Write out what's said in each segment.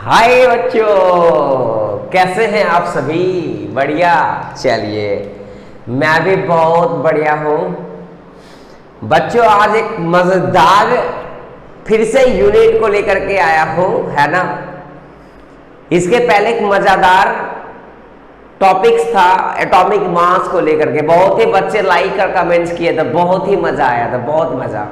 हाय बच्चों, कैसे हैं आप सभी? बढ़िया। चलिए, मैं भी बहुत बढ़िया हूँ। बच्चों, आज एक मजेदार फिर से यूनिट को लेकर के आया हूँ, है ना। इसके पहले एक मजेदार टॉपिक्स था एटॉमिक मास को लेकर के। बहुत ही बच्चे लाइक और कमेंट्स किए थे, बहुत ही मजा आया था, बहुत मजा।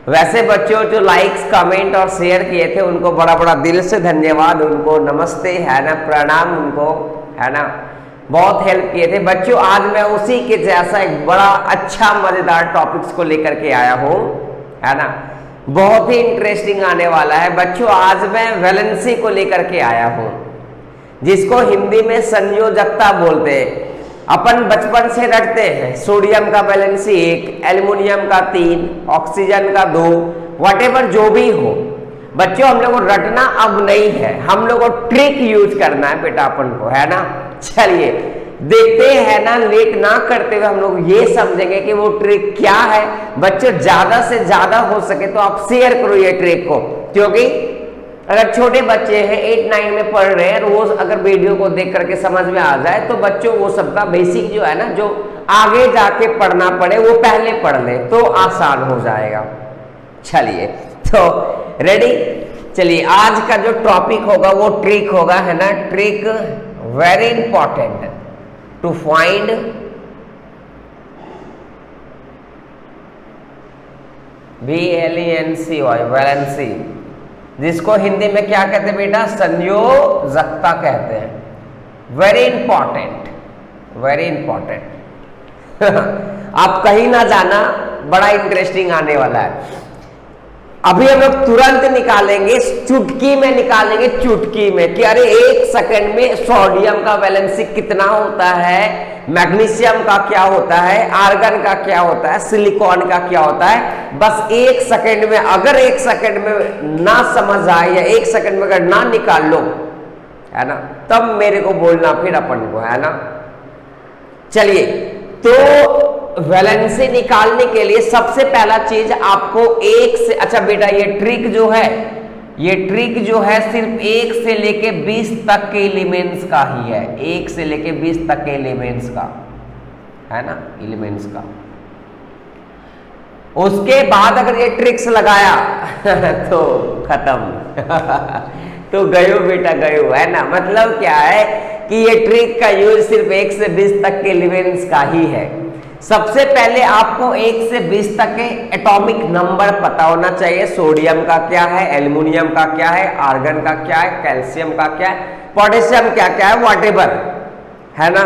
वैसे बच्चों जो लाइक्स कमेंट और शेयर किए थे उनको बड़ा बड़ा दिल से धन्यवाद, उनको नमस्ते, है ना, प्रणाम उनको, है ना। बहुत हेल्प किए थे बच्चों। आज मैं उसी के जैसा एक बड़ा अच्छा मजेदार टॉपिक्स को लेकर के आया हूँ, है ना। बहुत ही इंटरेस्टिंग आने वाला है बच्चों। आज मैं वैलेंसी को लेकर के आया हूँ, जिसको हिंदी में संयोजकता बोलते हैं। अपन बचपन से रटते हैं सोडियम का वैलेंसी 1, एल्युमिनियम का 3, ऑक्सीजन का 2, व्हाटएवर जो भी हो बच्चों, हम लोग को रटना अब नहीं है, हम लोग को ट्रिक यूज करना है बेटा अपन को, है ना। चलिए देखते हैं ना, लेट ना करते हुए हम लोग ये समझेंगे कि वो ट्रिक क्या है। बच्चों ज्यादा से ज्यादा हो सके तो आप शेयर करो ये ट्रिक को, क्योंकि अगर छोटे बच्चे हैं 8-9 में पढ़ रहे हैं, रोज अगर वीडियो को देख करके समझ में आ जाए तो बच्चों वो सबका बेसिक जो है ना, जो आगे जाके पढ़ना पड़े वो पहले पढ़ ले तो आसान हो जाएगा। चलिए तो रेडी। चलिए आज का जो टॉपिक होगा वो ट्रिक होगा, है ना। Trick very important to find valency, जिसको हिंदी में क्या कहते हैं बेटा? संयोजकता कहते हैं। Very important, very important. आप कहीं ना जाना, बड़ा इंटरेस्टिंग आने वाला है। अभी हम लोग तुरंत निकालेंगे, चुटकी में निकालेंगे, चुटकी में, कि अरे 1 सेकंड में सोडियम का वैलेंसी कितना होता है, मैग्नीशियम का क्या होता है, आर्गन का क्या होता है, सिलिकॉन का क्या होता है। बस 1 सेकंड में, अगर 1 सेकंड में ना समझ आए या 1 सेकंड में अगर ना निकाल लो, है ना, तब मेरे को बोलना फिर अपन को, है ना। चलिए तो वैलेंसी निकालने के लिए सबसे पहला चीज आपको 1 से, अच्छा बेटा ये ट्रिक जो है, ये ट्रिक जो है सिर्फ 1 से लेके 20 तक के एलिमेंट्स का ही है। 1 से लेके 20 तक के एलिमेंट्स का, है ना, एलिमेंट्स का। उसके बाद अगर ये ट्रिक्स लगाया तो खत्म। तो गयो बेटा गयो, है ना। मतलब क्या है कि ये ट्रिक का यूज सिर्फ 1 से 20 तक के एलिमेंट्स का ही है। सबसे पहले आपको 1 से 20 तक के एटॉमिक नंबर पता होना चाहिए। सोडियम का क्या है, एल्युमिनियम का क्या है, आर्गन का क्या है, कैल्शियम का क्या है, पोटेशियम क्या क्या है, व्हाटएवर, है ना।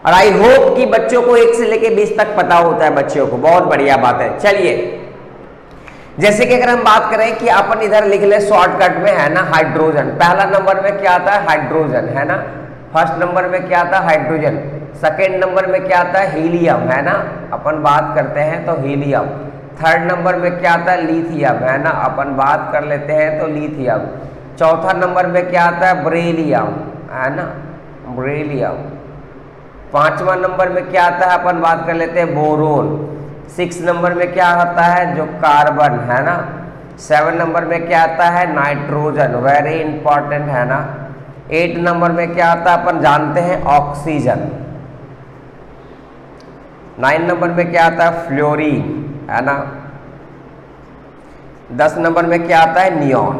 और आई होप कि बच्चों को 1 से लेके 20 तक पता होता है बच्चों को, बहुत बढ़िया बात है। चलिए जैसे कि अगर हम बात करें कि अपन इधर लिख ले शॉर्टकट में, है ना, हाइड्रोजन। पहला नंबर में क्या आता है? हाइड्रोजन, है ना। फर्स्ट नंबर में क्या आता है? हाइड्रोजन। सेकेंड नंबर में क्या आता है? हीलियम, है ना। अपन बात करते हैं तो हीलियम। थर्ड नंबर में क्या आता है? लिथियम, है ना। अपन बात कर लेते हैं तो लिथियम। चौथा नंबर में क्या आता है? बेरिलियम, है ना, बेरिलियम। पांचवा नंबर में क्या आता है? अपन बात कर लेते हैं बोरोन। 6 नंबर में क्या आता है? जो कार्बन, है ना। 7 नंबर में क्या आता है? नाइट्रोजन, वेरी इंपॉर्टेंट, है ना। 8 नंबर में क्या आता है? अपन जानते हैं ऑक्सीजन। 9 नंबर में क्या आता है? फ्लोरीन, है ना। 10 नंबर में क्या आता है? नियॉन।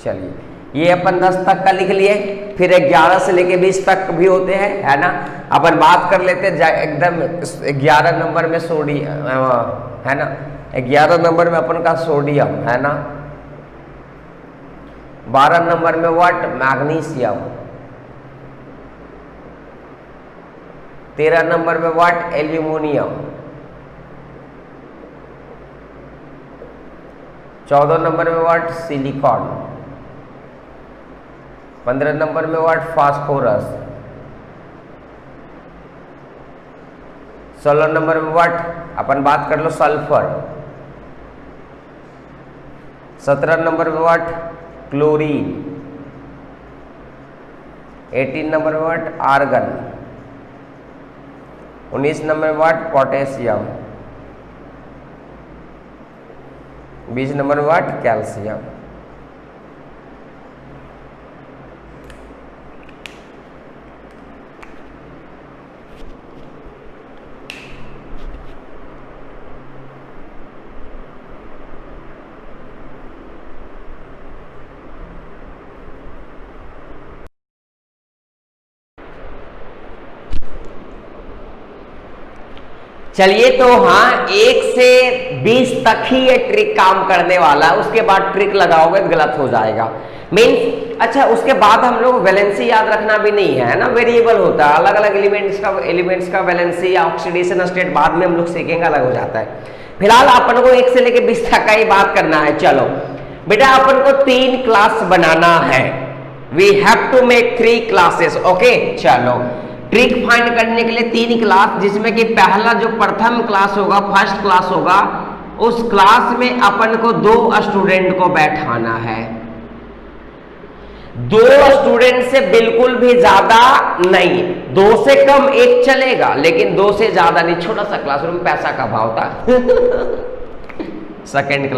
चलिए ये अपन 10 तक का लिख लिए। फिर 11 से लेके 20 तक भी होते हैं, है ना। अपन बात कर लेते हैं एकदम 11 नंबर में सोडियम, है ना। 11 नंबर में अपन का सोडियम, है ना। 12 नंबर में व्हाट? मैग्नीशियम। 13 नंबर में व्हाट? एल्यूमिनियम। 14 नंबर में व्हाट? सिलिकॉन। 15 नंबर में व्हाट? फास्फोरस। 16 नंबर में व्हाट? अपन बात कर लो सल्फर। 17 नंबर में व्हाट? क्लोरीन। 18 नंबर में व्हाट? आर्गन। 19 नंबर में व्हाट? पोटेशियम। 20 नंबर में व्हाट? कैल्शियम। चलिए तो हाँ, 1 से 20 तक ही ये ट्रिक काम करने वाला है, उसके बाद ट्रिक लगाओगे तो गलत हो जाएगा। मीन्स अच्छा, उसके बाद हम लोग वैलेंसी याद रखना भी नहीं है ना, वेरिएबल होता है, अलग अलग एलिमेंट्स का वैलेंसी या ऑक्सीडेशन स्टेट बाद में हम लोग सीखेंगे, अलग हो जाता है। फिलहाल अपन को 1 से लेकर 20 तक का ही बात करना है। चलो बेटा, अपन को 3 क्लास बनाना है, we have to make 3 classes, okay. चलो ट्रिक फाइंड करने के लिए 3 क्लास, जिसमें कि पहला जो प्रथम क्लास होगा, फर्स्ट क्लास होगा, उस क्लास में अपन को 2 स्टूडेंट को बैठाना है। 2 स्टूडेंट से बिल्कुल भी ज्यादा नहीं, 2 से कम 1 चलेगा, लेकिन 2 से ज्यादा नहीं। छोटा सा क्लासरूम, पैसा का भाव था। सेकेंड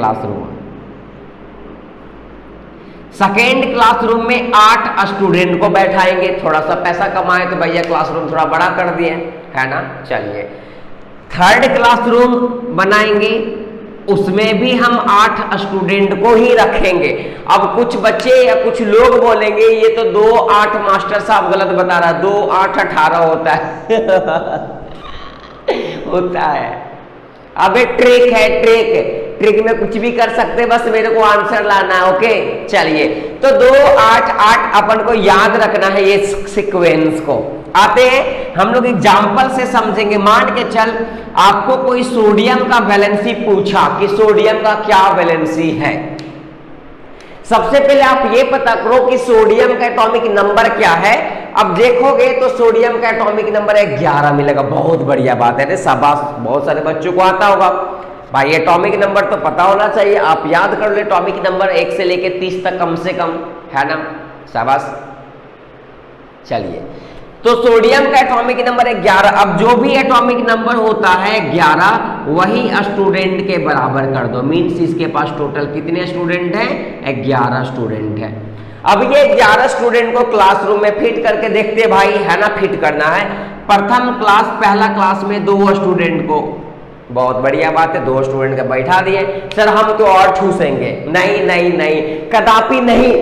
क्लासरूम में 8 स्टूडेंट को बैठाएंगे, थोड़ा सा पैसा कमाए तो भैया क्लासरूम थोड़ा बड़ा कर दिए, है ना। चलिए थर्ड क्लासरूम बनाएंगे, उसमें भी हम 8 स्टूडेंट को ही रखेंगे। अब कुछ बच्चे या कुछ लोग बोलेंगे ये तो 2 8 मास्टर साहब गलत बता रहा है, 2 8 18 होता है। होता है। अब एक ट्रिक है, ट्रिक में कुछ भी कर सकते, बस मेरे को आंसर लाना है, ओके। चलिए तो 2 8 8 अपन को याद रखना है, ये सीक्वेंस को। आते हैं हम लोग एग्जाम्पल से समझेंगे। मान के चल आपको कोई सोडियम का वैलेंसी पूछा कि सोडियम का क्या वैलेंसी है। सबसे पहले आप ये पता करो कि सोडियम का एटॉमिक नंबर क्या है। अब देखोगे तो सोडियम का एटॉमिक नंबर 11 मिलेगा, बहुत बढ़िया बात है, शाबाश, बहुत सारे बच्चों को आता होगा भाई। एटॉमिक नंबर तो पता होना चाहिए, आप याद कर लो एटॉमिक नंबर 1 से लेके 30 तक कम से कम, है ना, शाबाश। चलिए तो सोडियम का एटॉमिक नंबर 11। अब जो भी एटॉमिक नंबर होता है 11, वही स्टूडेंट के बराबर कर दो। मीन्स इसके पास टोटल कितने स्टूडेंट हैं? 11 स्टूडेंट हैं। अब ये 11 स्टूडेंट को क्लासरूम में फिट करके देखते भाई, है ना, फिट करना है। प्रथम क्लास, पहला क्लास में 2 स्टूडेंट को, बहुत बढ़िया बात है, 2 स्टूडेंट को बैठा दिए। सर हम तो और ठूसेंगे, नहीं नहीं नहीं, कदापि नहीं।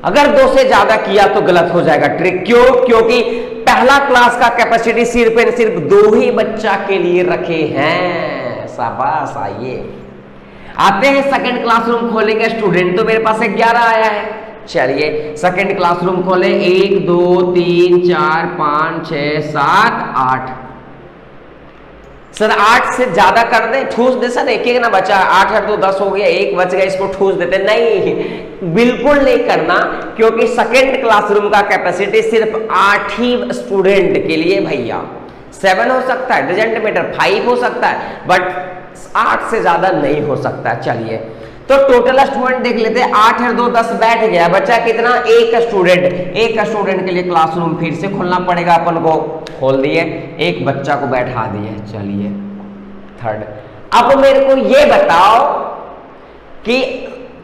अगर 2 से ज्यादा किया तो गलत हो जाएगा ट्रिक। क्यों? क्योंकि पहला क्लास का कैपेसिटी सिर्फ एंड सिर्फ 2 ही बच्चा के लिए रखे हैं। शाबाश। आइए आते हैं सेकंड क्लासरूम खोलेंगे। स्टूडेंट तो मेरे पास 11 आया है। चलिए सेकंड क्लासरूम खोले, 1 2 3 4 5 6 7 8। सर 8 से ज्यादा कर दे, ठूस दे सर, एक ना बचा, 8 और 2 10 हो गया, 1 बच गया, इसको ठूस देते। नहीं, बिल्कुल नहीं करना, क्योंकि सेकेंड क्लासरूम का कैपेसिटी सिर्फ 8 ही स्टूडेंट के लिए भैया। 7 हो सकता है, डजंट मैटर, 5 हो सकता है, बट 8 से ज्यादा नहीं हो सकता। चलिए तो टोटल स्टूडेंट देख लेते हैं। 8 और 2 10 बैठ गया, बच्चा कितना? 1 स्टूडेंट। 1 स्टूडेंट के लिए क्लासरूम फिर से खोलना पड़ेगा अपन को। खोल दिए, 1 बच्चा को बैठा दिए। चलिए थर्ड। अब मेरे को ये बताओ कि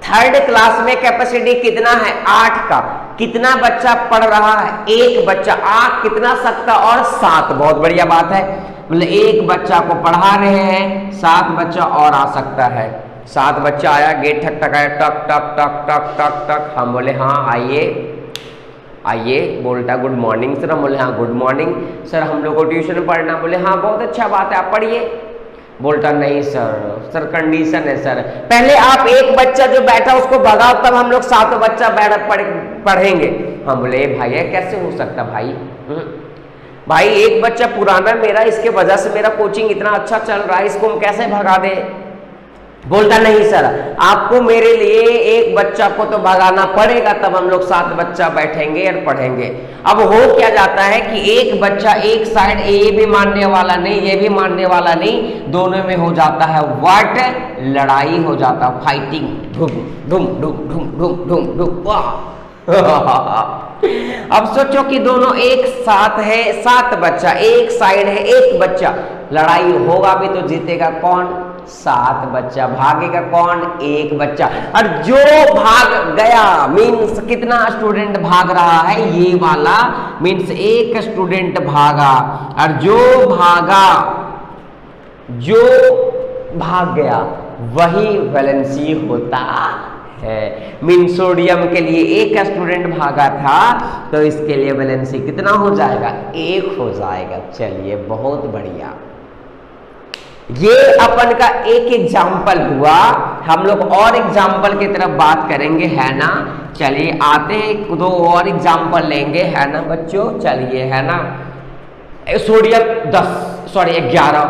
थर्ड क्लास में कैपेसिटी कितना है? 8 का। कितना बच्चा पढ़ रहा है? 1 बच्चा। आ कितना सकता? और 7। बहुत बढ़िया बात है, मतलब 1 बच्चा को पढ़ा रहे हैं, 7 बच्चा और आ सकता है। 7 बच्चा आया, गेट ठक ठक आया, टक टक टक टक टक टक। हम बोले हाँ आइए आइए। बोलता गुड मॉर्निंग सर। हम बोले हाँ गुड मॉर्निंग सर, हम लोग को ट्यूशन पढ़ना। बोले हाँ बहुत अच्छा बात है, आप पढ़िए। बोलता नहीं सर कंडीशन है सर, पहले आप 1 बच्चा जो बैठा उसको भगाओ, तब हम लोग 7 बच्चा पढ़ेंगे। हम बोले भाई कैसे हो सकता भाई? भाई 1 बच्चा पुराना मेरा, इसके वजह से मेरा कोचिंग इतना अच्छा चल रहा है, इसको हम कैसे भगा दें? बोलता नहीं सर, आपको मेरे लिए 1 बच्चा को तो भगाना पड़ेगा, तब हम लोग 7 बच्चा बैठेंगे और पढ़ेंगे। अब हो क्या जाता है कि 1 बच्चा एक साइड, ये भी मानने वाला नहीं, ये भी मानने वाला नहीं, दोनों में हो जाता है व्हाट? लड़ाई हो जाता, फाइटिंग। धुम धुम धुम धुम धुम धुम धुम। वाह। अब सोचो कि दोनों एक साथ है, 7 बच्चा, एक साइड है, 1 बच्चा, लड़ाई होगा भी तो जीतेगा कौन? 7 बच्चा। भागेगा कौन? 1 बच्चा। और जो भाग गया, मीन्स कितना स्टूडेंट भाग रहा है? ये वाला, मीन्स 1 स्टूडेंट भागा, और जो भाग गया वही वैलेंसी होता है। मीन सोडियम के लिए 1 स्टूडेंट भागा था, तो इसके लिए वैलेंसी कितना हो जाएगा? 1 हो जाएगा। चलिए बहुत बढ़िया। ये अपन का एक एग्जाम्पल हुआ, हम लोग और एग्जाम्पल की तरफ बात करेंगे, है ना। चलिए आते हैं, दो और एग्जाम्पल लेंगे, है ना बच्चों। चलिए, है ना। सोडियम 11,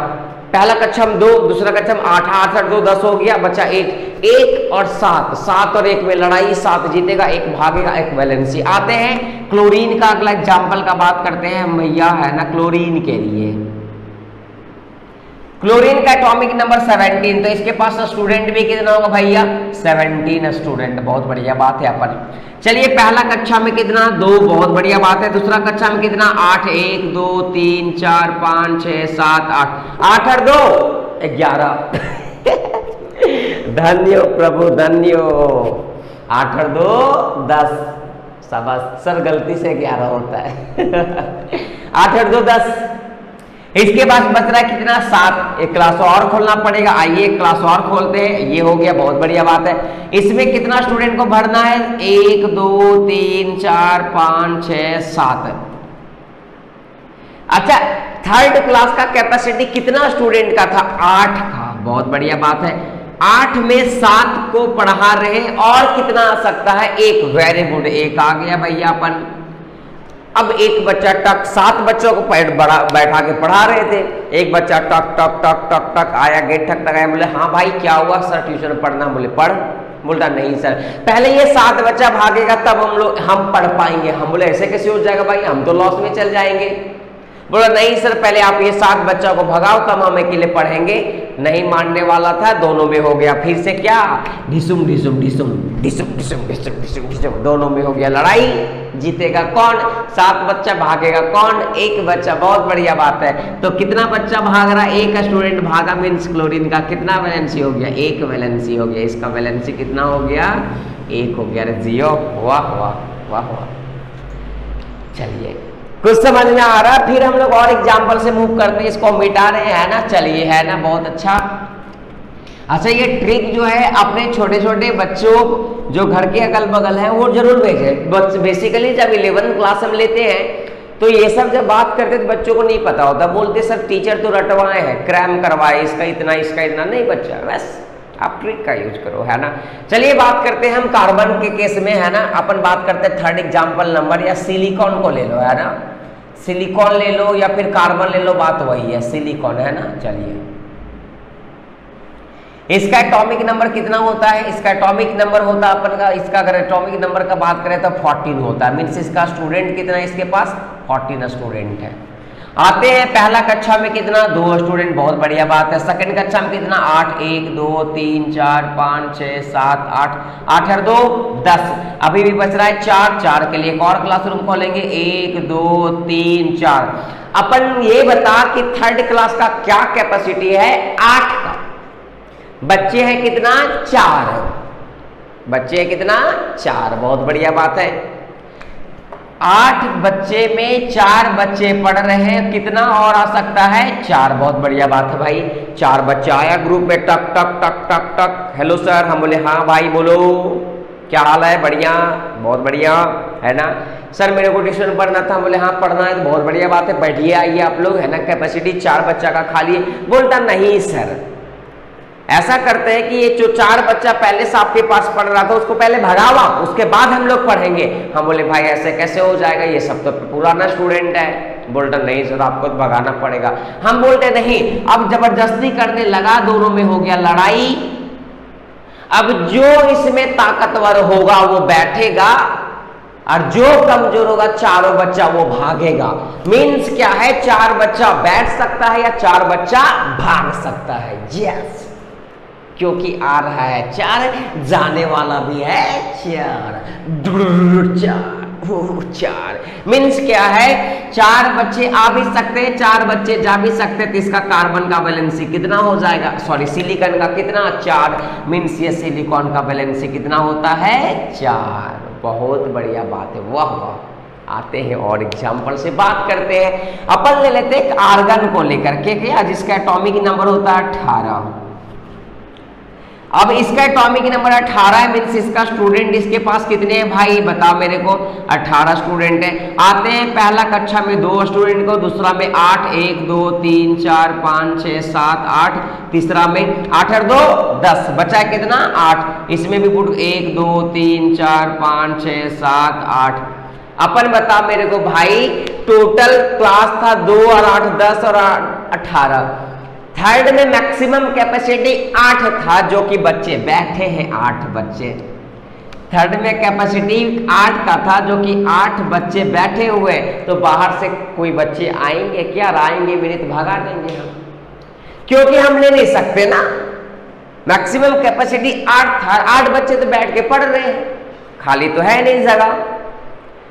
पहला कक्षा हम 2, दूसरा कक्षा हम 8, 8 और 2 10 हो गया, बचा 1 और 7 और 1 में लड़ाई, 7 जीतेगा, 1 भागेगा, 1 वैलेंसी। आते हैं क्लोरीन का अगला एग्जाम्पल का बात करते हैं भैया, है ना। क्लोरीन के लिए क्लोरीन का एटॉमिक नंबर 17, तो इसके पास स्टूडेंट भी कितना होगा भैया 17 स्टूडेंट, बहुत बढ़िया बात है अपन। चलिए पहला कक्षा में कितना 2, बहुत बढ़िया बात है। दूसरा कक्षा में कितना 8, 1 2 3 4 5 6 7 8, 8 और 2 11 धन्यो प्रभु धन्यो, 8 और 2 10, शाबाश सर, गलती से 11 होता है 8 और 2 10। इसके बाद बच रहा है कितना 7, एक क्लास और खोलना पड़ेगा, आइए क्लास और खोलते हैं। ये हो गया, बहुत बढ़िया बात है। इसमें कितना स्टूडेंट को भरना है 1 2 3 4 5 6 7। अच्छा, थर्ड क्लास का कैपेसिटी कितना स्टूडेंट का था 8 का, बहुत बढ़िया बात है। 8 में 7 को पढ़ा रहे, और कितना आ सकता है 1, वेरी गुड, 1 आ गया भैया अपन। अब एक बच्चा टक, 7 बच्चों को बैठा के पढ़ा रहे थे, एक बच्चा टक टक टक टक टक आया, गेट ठक टक आया, बोले हाँ भाई क्या हुआ सर, ट्यूशन पढ़ना, बोले पढ़, बोलता नहीं सर, पहले ये 7 बच्चा भागेगा तब हम पढ़ पाएंगे। हम बोले ऐसे कैसे हो जाएगा भाई, हम तो लॉस में चल जाएंगे। बोला नहीं सर, पहले आप ये 7 बच्चों को भगाओ तब हम अकेले पढ़ेंगे। नहीं मानने वाला था, दोनों में हो गया फिर से क्या ढिसुम ढिसुम ढिसुम ढिसुम ढिसुम ढिसुम ढिसुम ढिसुम, दोनों में हो गया लड़ाई। जीतेगा कौन, 7 बच्चा, भागेगा कौन 1 बच्चा, बहुत बढ़िया बात है। तो कितना बच्चा भाग रहा, 1 स्टूडेंट भागा, मीन्स क्लोरीन का कितना वैलेंसी हो गया 1 वैलेंसी हो गया। इसका वैलेंसी कितना हो गया 1 हो गया। जियो, वाह वाह वाह वाह। चलिए कुछ समझ में आ रहा है, फिर हम लोग और एग्जाम्पल से मूव करते हैं, इसको मिटा रहे हैं ना। चलिए, है ना, बहुत अच्छा। अच्छा, ये ट्रिक जो है अपने छोटे छोटे बच्चों जो घर के अगल बगल हैं वो जरूर भेजें। बेसिकली जब 11th क्लास हम लेते हैं तो ये सब जब बात करते तो बच्चों को नहीं पता होता, बोलते सर टीचर तो रटवाए हैं, क्रैम करवाए, इसका इतना नहीं बच्चा, बस आप ट्रिक का यूज करो, है ना। चलिए बात करते हैं हम कार्बन के केस में, है ना। अपन बात करते हैं थर्ड एग्जाम्पल नंबर, या सिलिकॉन को ले लो, है ना। सिलिकॉन ले लो या फिर कार्बन ले लो, बात वही है, सिलिकॉन, है ना। चलिए इसका एटॉमिक नंबर कितना होता है, इसका एटॉमिक नंबर होता है अपन का, इसका अगर एटॉमिक नंबर का बात करें तो 14 होता है, मीन्स इसका स्टूडेंट कितना है, इसके पास 14 स्टूडेंट है। आते हैं पहला कक्षा में कितना 2 स्टूडेंट, बहुत बढ़िया बात है। सेकंड कक्षा में कितना 8, 1 2 3 4 5 6 7 8, 8 और 2 10, अभी भी बच रहा है 4 के लिए एक और क्लासरूम खोलेंगे, 1 2 3 4। अपन ये बता कि थर्ड क्लास का क्या कैपेसिटी है 8 का, बच्चे हैं कितना 4, बच्चे हैं कितना 4, बहुत बढ़िया बात है। 8 बच्चे में 4 बच्चे पढ़ रहे हैं, कितना और आ सकता है 4, बहुत बढ़िया बात है भाई। 4 बच्चा आया ग्रुप में, टक टक टक टक टक, हेलो सर, हम बोले हाँ भाई बोलो, क्या हाल है, बढ़िया, बहुत बढ़िया, है ना। सर मेरे को ट्यूशन पढ़ना था, बोले हाँ पढ़ना है, तो बहुत बढ़िया बात है, बैठिए आइए आप लोग, है ना। कैपेसिटी 4 बच्चा का खाली है, बोलता नहीं सर, ऐसा करते हैं कि ये जो 4 बच्चा पहले से आपके पास पढ़ रहा था उसको पहले भगावा, उसके बाद हम लोग पढ़ेंगे। हम बोले भाई ऐसे कैसे हो जाएगा, ये सब तो पुराना स्टूडेंट है। बोलता नहीं सर आपको तो भगाना पड़ेगा। हम बोलते नहीं, अब जबरदस्ती करने लगा, दोनों में हो गया लड़ाई। अब जो इसमें ताकतवर होगा वो बैठेगा और जो कमजोर होगा 4 बच्चा वो भागेगा। मीन्स क्या है, 4 बच्चा बैठ सकता है या 4 बच्चा भाग सकता है, यस, क्योंकि आ रहा है 4, जाने वाला भी है 4, 4 मीन्स क्या है, 4 बच्चे आ भी सकते हैं, 4 बच्चे जा भी सकते हैं, तो इसका कार्बन का वैलेंसी कितना हो जाएगा, सॉरी सिलिकॉन का कितना 4, मीन्स ये सिलिकॉन का वैलेंसी कितना होता है 4, बहुत बढ़िया बात है, वाह वाह। आते हैं और एग्जाम्पल से बात करते हैं। अपन ले लेते हैं आर्गन को लेकर के, क्या जिसका एटॉमिक नंबर होता है 18। अब इसका एटॉमिक नंबर 18 है, मीन्स इसका स्टूडेंट इसके पास कितने हैं भाई बताओ मेरे को। 18 स्टूडेंट है। आते हैं पहला कक्षा में 2 स्टूडेंट को, दूसरा में 8, 1 2 3 4 5 6 7 8, तीसरा में 8 और 2 10, बचा है कितना 8। इसमें भी पुट 1 2 3 4 5 6 7 8। अपन बता मेरे को भाई टोटल क्लास था 2 और 8 10 और 18। थर्ड में मैक्सिमम कैपेसिटी 8 था, जो कि बच्चे बैठे हैं 8 बच्चे। थर्ड में कैपेसिटी 8 का था, जो कि 8 बच्चे बैठे हुए। तो बाहर से कोई बच्चे आएंगे क्या? आएंगे भी नहीं तो भगा देंगे हम, क्योंकि हम ले नहीं सकते ना। मैक्सिमम कैपेसिटी 8 था, 8 बच्चे तो बैठ के पढ़ रहे हैं, खाली तो है नहीं जगह,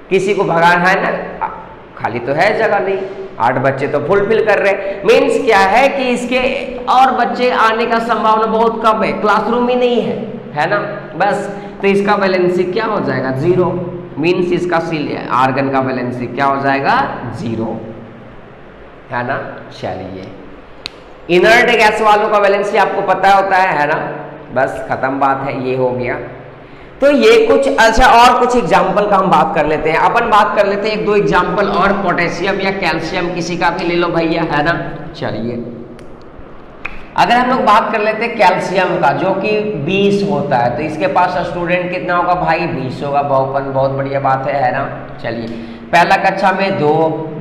किसी को भगाना है ना, खाली तो है जगह नहीं, 8 बच्चे तो फुलफिल कर रहे। मीन्स क्या है कि इसके और बच्चे आने का संभावना बहुत कम है, क्लासरूम ही नहीं है ना, बस। तो इसका वैलेंसी क्या हो जाएगा 0। मीन्स इसका आर्गन का वैलेंसी क्या हो जाएगा 0, है ना। चलिए इनर्ट गैस वालों का वैलेंसी आपको पता होता है ना, बस खत्म बात है, ये हो गया। तो ये कुछ अच्छा और कुछ एग्जाम्पल का हम बात कर लेते हैं। अपन बात कर लेते हैं 1-2 एग्जाम्पल और, पोटेशियम या कैल्शियम किसी का भी ले लो भैया, है ना। चलिए अगर हम लोग बात कर लेते हैं कैल्शियम का, जो कि 20 होता है, तो इसके पास स्टूडेंट कितना होगा भाई 20 होगा। बहुत बढ़िया बात है ना। चलिए पहला कक्षा में 2,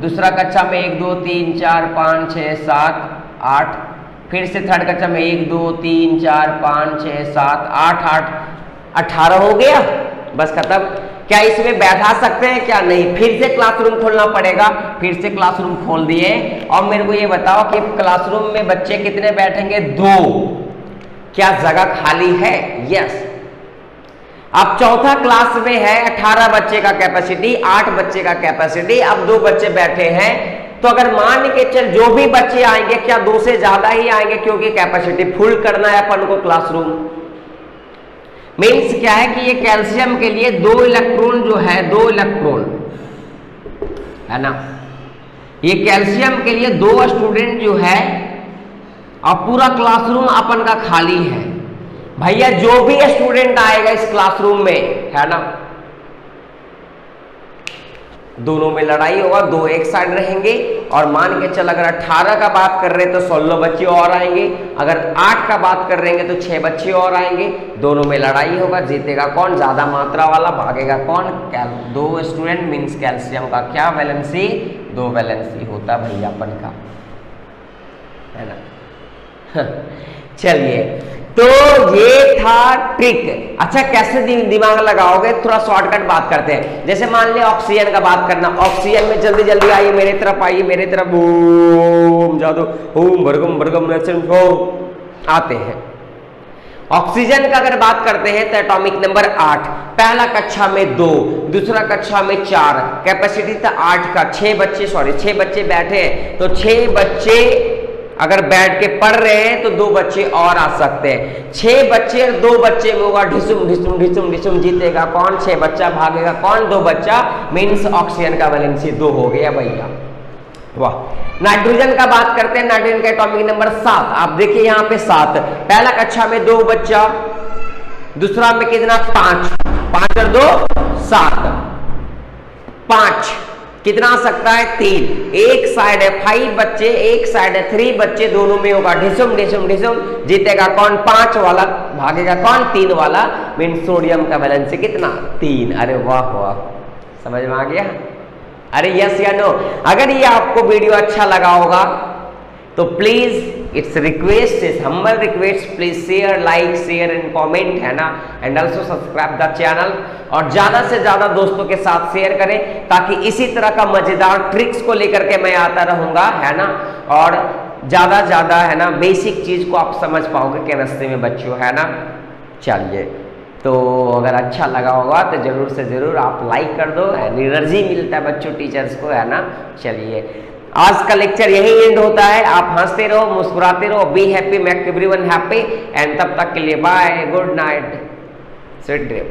दूसरा कक्षा में 1 2 3 4 5 6 7 8, फिर से थर्ड कक्षा में 1 2 3 4 5 6 7 8 8 18 हो गया, बस खत्म। क्या इसमें बैठा सकते हैं क्या? नहीं, फिर से क्लासरूम खोलना पड़ेगा। फिर से क्लासरूम खोल दिए और मेरे को ये बताओ कि क्लासरूम में बच्चे कितने बैठेंगे 2। क्या जगह खाली है? यस। अब चौथा क्लास में है, 18 बच्चे का कैपेसिटी, 8 बच्चे का कैपेसिटी, अब 2 बच्चे बैठे हैं। तो अगर मान के चल जो भी बच्चे आएंगे क्या 2 से ज्यादा ही आएंगे, क्योंकि कैपेसिटी फुल करना है अपन को क्लासरूम। मीन्स क्या है कि ये कैल्शियम के लिए 2 इलेक्ट्रॉन जो है, 2 इलेक्ट्रॉन है ना, ये कैल्शियम के लिए 2 स्टूडेंट जो है और पूरा क्लासरूम अपन का खाली है। भैया जो भी स्टूडेंट आएगा इस क्लासरूम में, है ना, दोनों में लड़ाई होगा, 2 एक साइड रहेंगे। और मान के चल अगर 18 का बात कर रहे हैं तो 16 बच्चे और आएंगे, अगर 8 का बात कर रहे हैं तो 6 बच्चे और आएंगे। दोनों में लड़ाई होगा, जीतेगा कौन? ज्यादा मात्रा वाला, भागेगा कौन? 2 स्टूडेंट। मीन्स कैल्शियम का क्या वैलेंसी 2 वैलेंसी होता भैया अपन का, है ना। चलिए तो ये था ट्रिक। अच्छा कैसे दिमाग लगाओगे, थोड़ा शॉर्टकट बात करते हैं। जैसे मान लिया ऑक्सीजन का बात करना, ऑक्सीजन में जल्दी जल्दी आइए मेरे तरफ, आइए मेरे तरफ, ओम जादू ओम भरगम भरगम आते हैं। ऑक्सीजन का अगर बात करते हैं तो एटॉमिक नंबर 8, पहला कक्षा में 2, दूसरा कक्षा में 4, कैपेसिटी था 8 का, 6 बच्चे बैठे हैं। तो 6 बच्चे अगर बैठ के पढ़ रहे हैं तो 2 बच्चे और आ सकते हैं। 6 बच्चे और 2 बच्चे में होगा ढिसुम ढिसुम ढिसुम ढिसुम, जीतेगा कौन? 6 बच्चा, भागेगा कौन? 2 बच्चा। मीन्स ऑक्सीजन का वैलेंसी 2 हो गया भैया। वाह। नाइट्रोजन का बात करते हैं, नाइट्रोजन का एटॉमिक नंबर 7। आप देखिए यहाँ पे 7, पहला कक्षा में 2 बच्चा, दूसरा में कितना 5, 5 और 2 7, 5 कितना आ सकता है 3, एक साइड है 5 बच्चे, एक साइड है 3 बच्चे, दोनों में होगा ढिसुम ढिसुम ढिसुम, जीतेगा कौन? 5 वाला, भागेगा कौन? 3 वाला। मीन सोडियम का वैलेंसी कितना 3। अरे वाह वाह, समझ में आ गया? अरे यस या नो? अगर ये आपको वीडियो अच्छा लगा होगा तो please it's request, it's humble request, please share, like, share and comment, है ना, and also subscribe the channel. और ज्यादा से ज्यादा दोस्तों के साथ शेयर करें, ताकि इसी तरह का मजेदार ट्रिक्स को लेकर के मैं आता रहूंगा, है ना। और ज्यादा है ना बेसिक चीज को आप समझ पाओगे केमिस्ट्री में बच्चों, है ना। चलिए तो अगर अच्छा लगा होगा तो जरूर से जरूर आप लाइक कर दो, एनर्जी मिलता है बच्चों टीचर्स को, है ना। चलिए आज का लेक्चर यही एंड होता है। आप हंसते रहो, मुस्कुराते रहो, be happy, make everyone happy. And तब तक के लिए bye, good night, sweet dream.